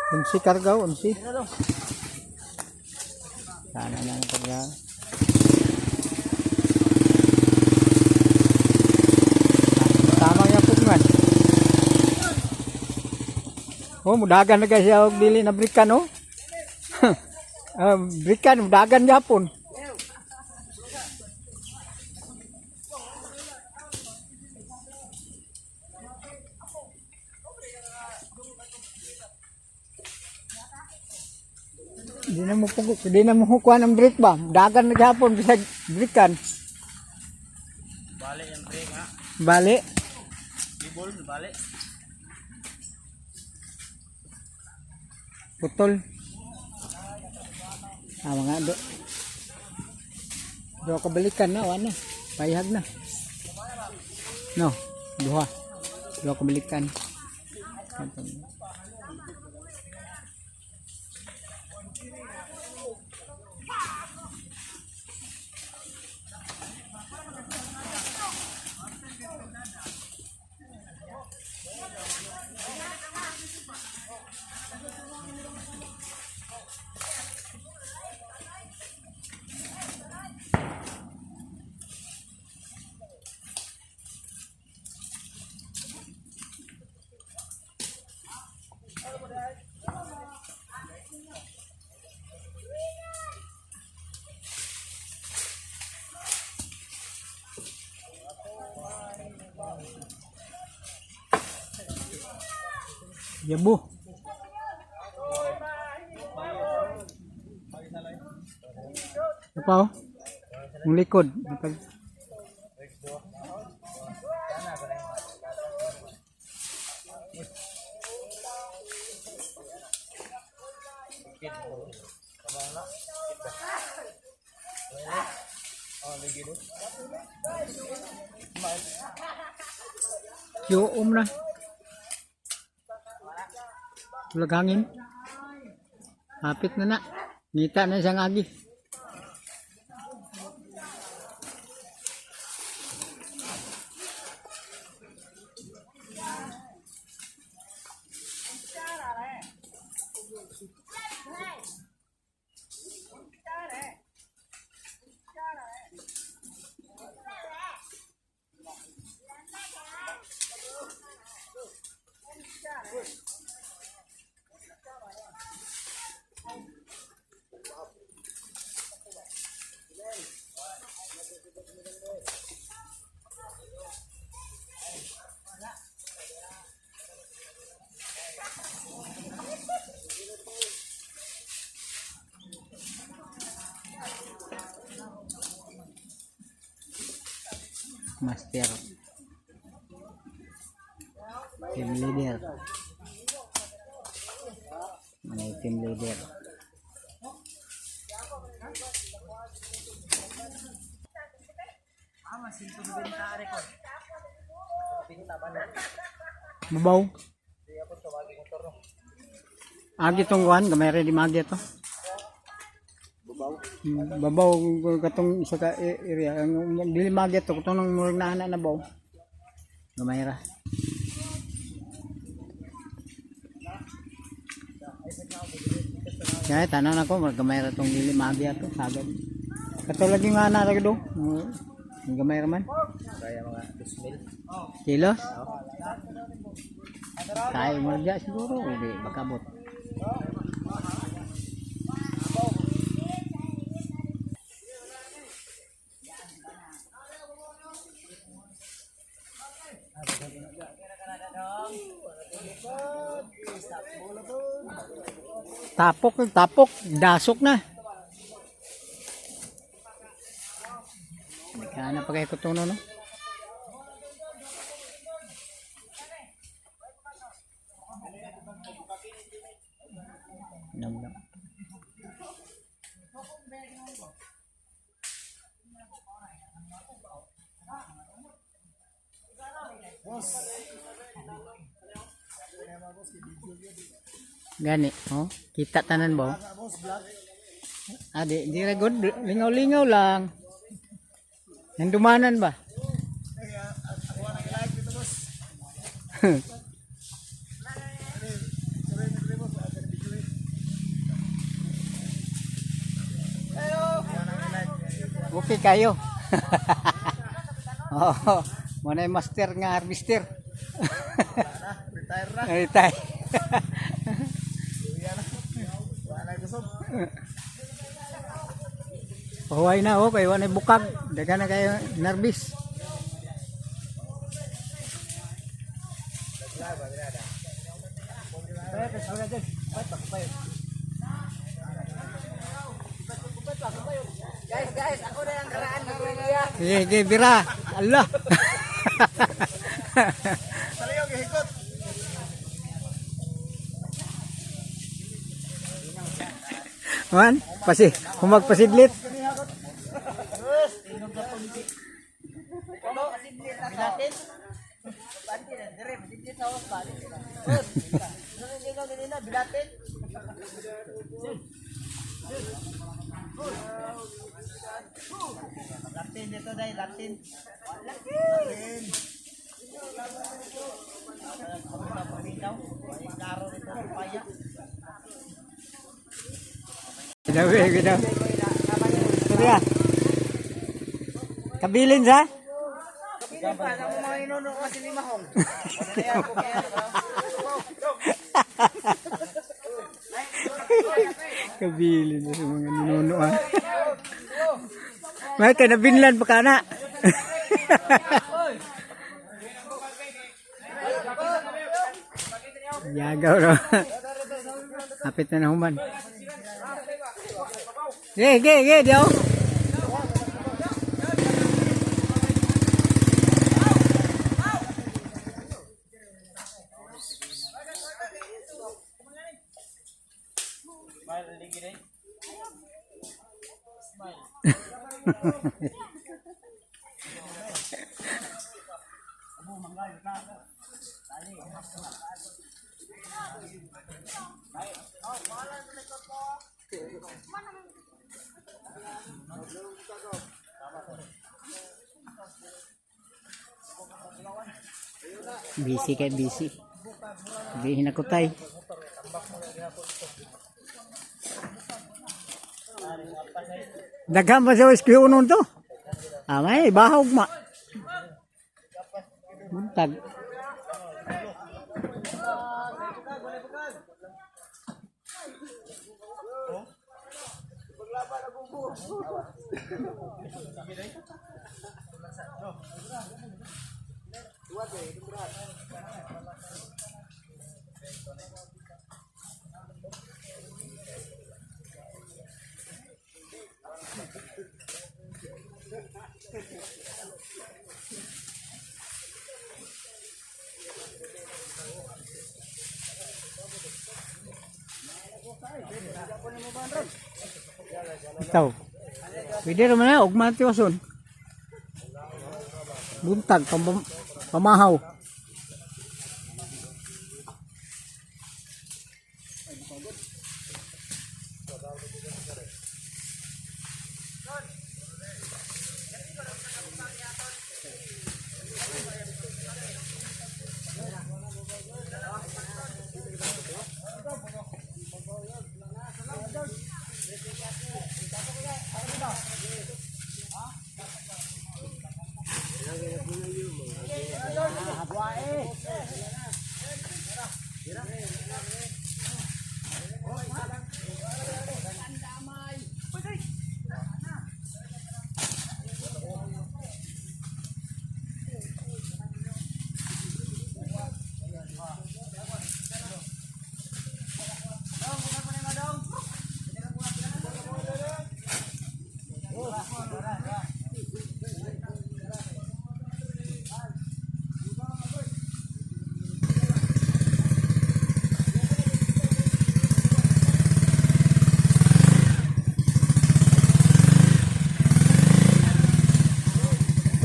Unsi karga, unsi. Sana na ang karga. Tama nga po man. Oh, mudagan na guys yung dili na brikan, oh. Brikan, mudagan yapon. Di na mo hukuan ang break ba? Dagan na gapon bisa breakan. Balik yang break ha. Balik. Ibol balik. Putol. Mga do. Do ko balikan na wala. Payag na. No, duha. Do ko balikan. Yabo. Apa oh? Ang likod. Yung na. Tulag hangin. Hapit na na. Ngita na siyang agi. Master team leader team leader babaw agi tungguan kamera di magi to babaw katong isa ka area ang dili magi to katong nang murag na anak na baw kamera kaya tanan ako magkamera tong dili magi ato sagad katulad yung anak ra do ang kamera man Kaya mga 2,000 kilos kaya mo dya siguro hindi makabot. Tapok, dasok na. Nagkana pa kayo kutuno, no? Nam. Gani, oh, kita tanan ba? Adi, di good, lingaw-lingaw lang. Yang dumanan ba? Okay kayo. Oh, mana yung master nga harvester. Retire na. Retire. Wala kusog. Pahuway na oh, kay wala bukag. Daga na kayo nervous. Guys, ako na yung karaan ng Sige, bira. Allah. Saliyog, hikot. Man, humagpasidlit. Bilatin. Banti na, dire, bilatin sa hos, balik. Bilatin. Latin dito dahil, Latin. Latin. Klaro dito, paya. Gidawi, gidaw. Surya. Kabilin sa? Kabilin pa, sa mga inuno kasi ni Mahong. Kabilin sa mga ninuno ha. May ka na binlan pa ka na. Yagaw na. Hapit na human. Ge, diyo. Busy kay busy. Hindi hinakutay. Daghang ba sa whisky unon to? May bahog ma. Buntag. Ito. Pwede naman na, ugman tiwason. Buntag, pamahaw.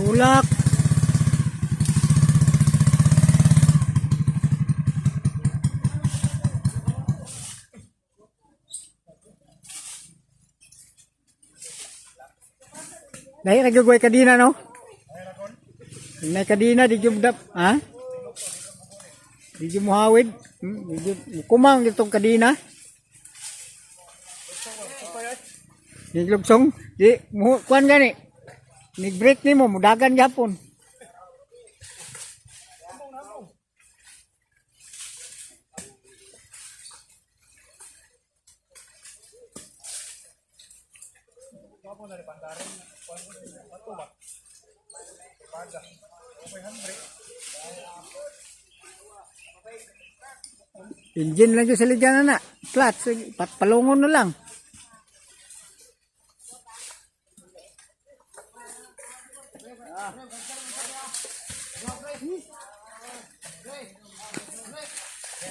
Tulak. Dahil nagagaway kadina no? May kadina di jumdap, ha? Di jumuhawid, kumang itong kadina. Niglugsong, di mo kuan gani. Nig-break nimo mudagan gyapon. Engine lang yung sa ligyan na. Clutch, palungon na lang.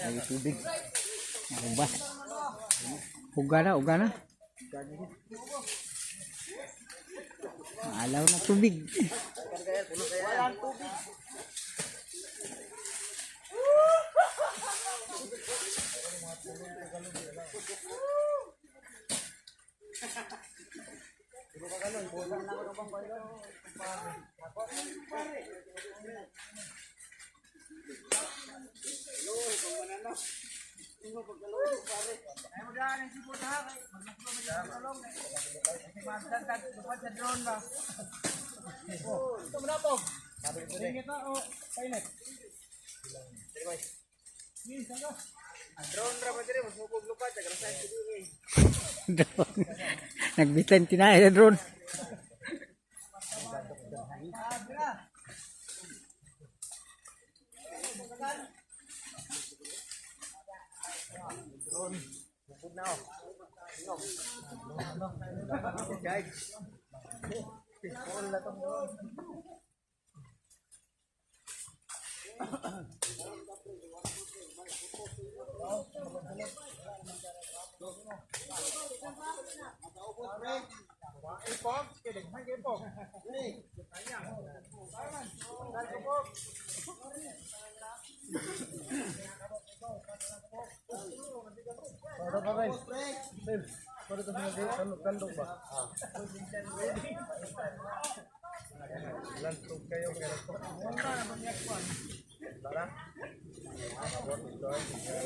Ay, tubig. Ubas. Uga na, uga na. Alaw na tubig. Walang tubig. Drone. Nagbitan tinay na drone.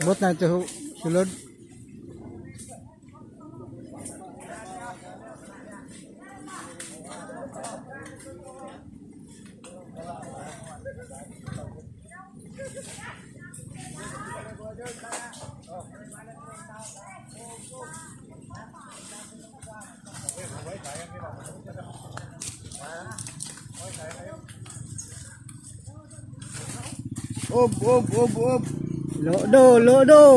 Bot na ito sulod. Ob. Lodo.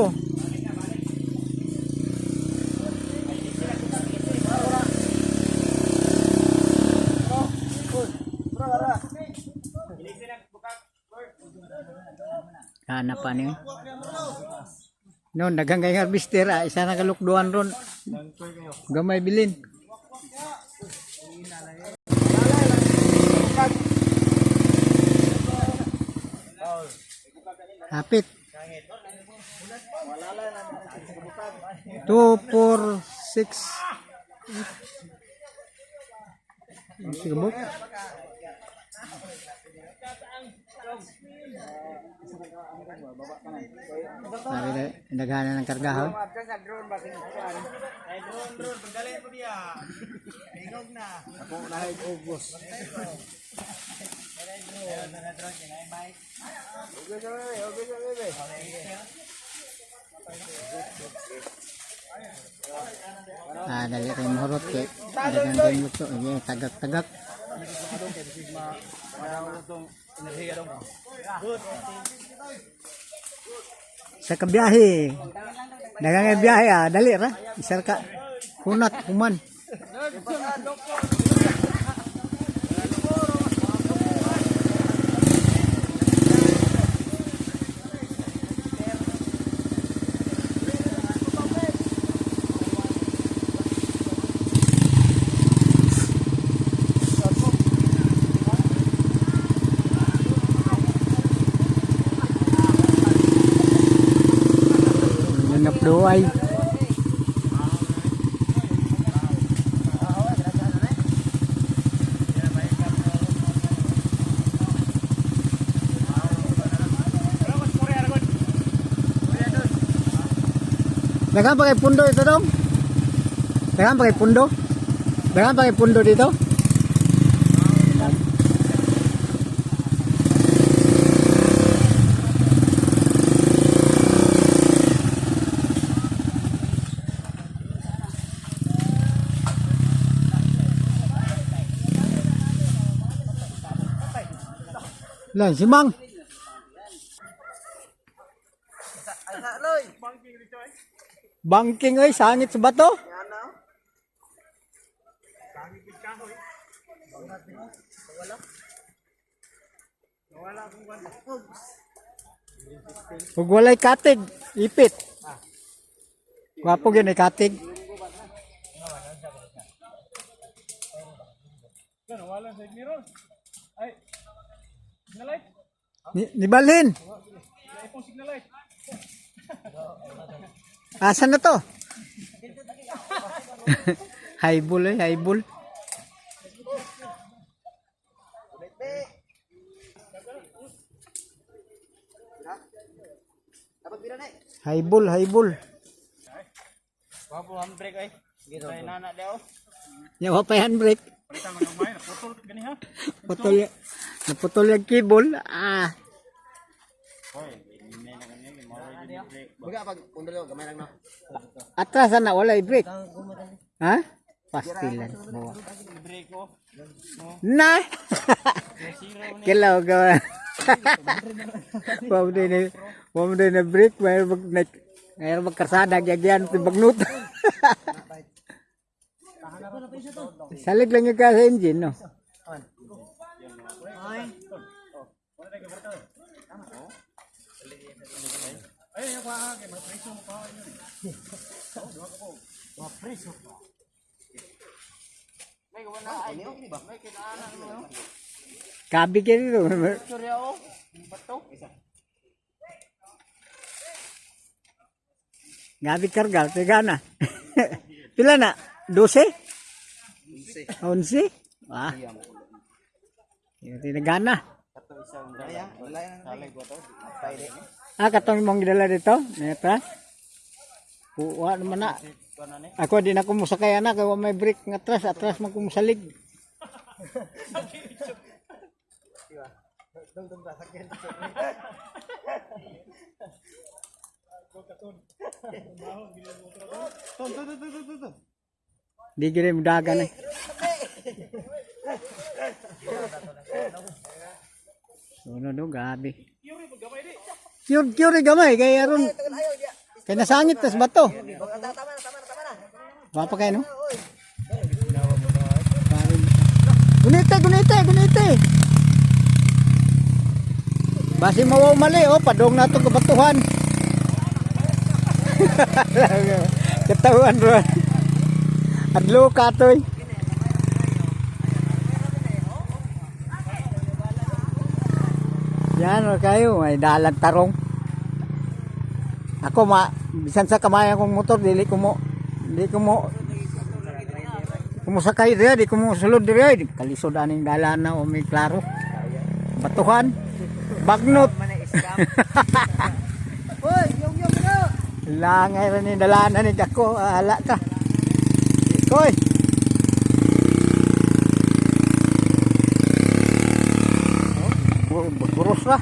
Hanap pa niyo. No, dagang kay harvester isa na kalukduan ron. Gamay bilin. Hapit. 2, 4, 6. Sigubok. Sabi naghahanap ng kargahon. Drone, pagdalhin mo diya. Ingog na. Ako nahig ubos. Dali kayo mahurot kay dagang kayo luto. Tagak-tagak. Sa kabiyahe. Dagang kayo biyahe dali ra. Isar ka. Kunat, kuman. Doay. Dagan pakai pundo itu dong. Dagan pakai pundo. Dagan pa kay pundo dito. Lan si Mang. Bangking oi sangit sa bato. Ug walay katig, ipit. Gwapo gyud ay katig. Nibalhin. Asan na to? Haibul eh, haibul. Haibul, haibul. Wapo handbrake ay. Gitu. Nana daw. Yawa pa handbrake. Palitan mo ng may naputol gani ha. Naputol yung cable. Ah. Hoy, hindi na ganyan, mawala yung brake. Baga pag pundol yo gamay lang no. Atras na wala brake. Ha? Pastilan. Brake ko. Na. Kilaw ka. Wam din na brake, mayroon magkasada gyagyan bagnut. Salig lang yung ka sa engine, no? Kabi ka dito. Gabi kargal, tegana. Pila na? 12? 11? Wah. Yung tinagana. Ah, katong mong gidala dito? Neta? Kuha naman na. Ako din ako musakay na, kaya may brake ng atras man ko musalig. Di gini mudagan eh. Suno do gabi. Cure gamay kay aron. Kay nasangit tas bato. Apa kayo no? Gunite. Basi mawaw mali oh, padong na to kabatuhan. Ketahuan bro. Adlo katoy. Yan kayo, may dalag tarong. Ako bisan sa kamay akong motor dili ko mo sakay diri, di ko mo sulod diri. Kalisod aning dalan na o may klaro. Batuhan. Bagnot. Hoy, yung no. Langay ra ni dalanan ni ako, ala ka. Koy. Oh, buros ra.